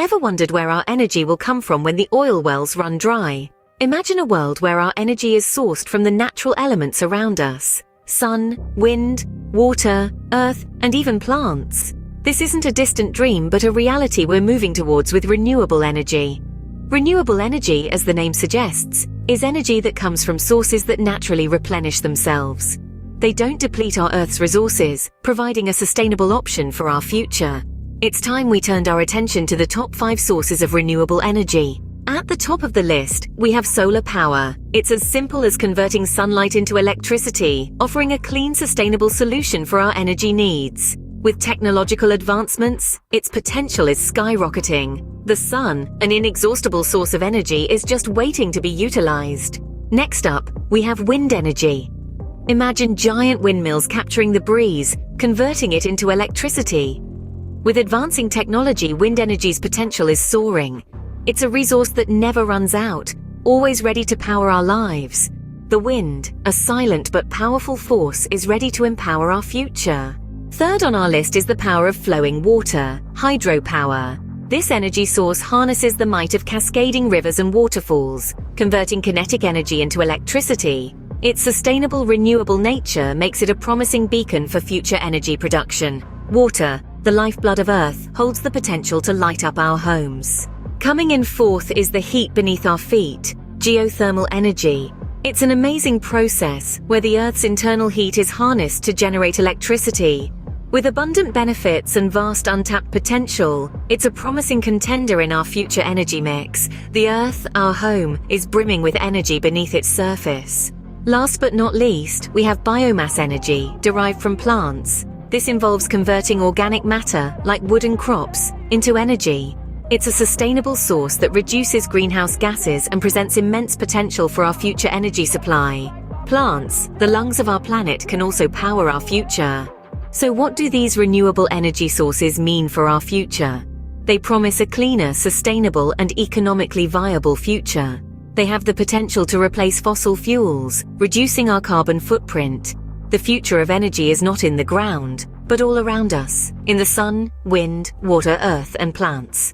Ever wondered where our energy will come from when the oil wells run dry? Imagine a world where our energy is sourced from the natural elements around us: sun, wind, water, earth, and even plants. This isn't a distant dream, but a reality we're moving towards with renewable energy. Renewable energy, as the name suggests, is energy that comes from sources that naturally replenish themselves. They don't deplete our Earth's resources, providing a sustainable option for our future. It's time we turned our attention to the top 5 sources of renewable energy. At the top of the list, we have solar power. It's as simple as converting sunlight into electricity, offering a clean, sustainable solution for our energy needs. With technological advancements, its potential is skyrocketing. The sun, an inexhaustible source of energy, is just waiting to be utilized. Next up, we have wind energy. Imagine giant windmills capturing the breeze, converting it into electricity. With advancing technology, wind energy's potential is soaring. It's a resource that never runs out, always ready to power our lives. The wind, a silent but powerful force, is ready to empower our future. Third on our list is the power of flowing water, hydropower. This energy source harnesses the might of cascading rivers and waterfalls, converting kinetic energy into electricity. Its sustainable, renewable nature makes it a promising beacon for future energy production. Water, the lifeblood of Earth, holds the potential to light up our homes. Coming in fourth is the heat beneath our feet, geothermal energy. It's an amazing process where the Earth's internal heat is harnessed to generate electricity. With abundant benefits and vast untapped potential, it's a promising contender in our future energy mix. The Earth, our home, is brimming with energy beneath its surface. Last but not least, we have biomass energy, derived from plants. This involves converting organic matter, like wood and crops, into energy. It's a sustainable source that reduces greenhouse gases and presents immense potential for our future energy supply. Plants, the lungs of our planet, can also power our future. So what do these renewable energy sources mean for our future? They promise a cleaner, sustainable, and economically viable future. They have the potential to replace fossil fuels, reducing our carbon footprint. The future of energy is not in the ground, but all around us, in the sun, wind, water, earth, and plants.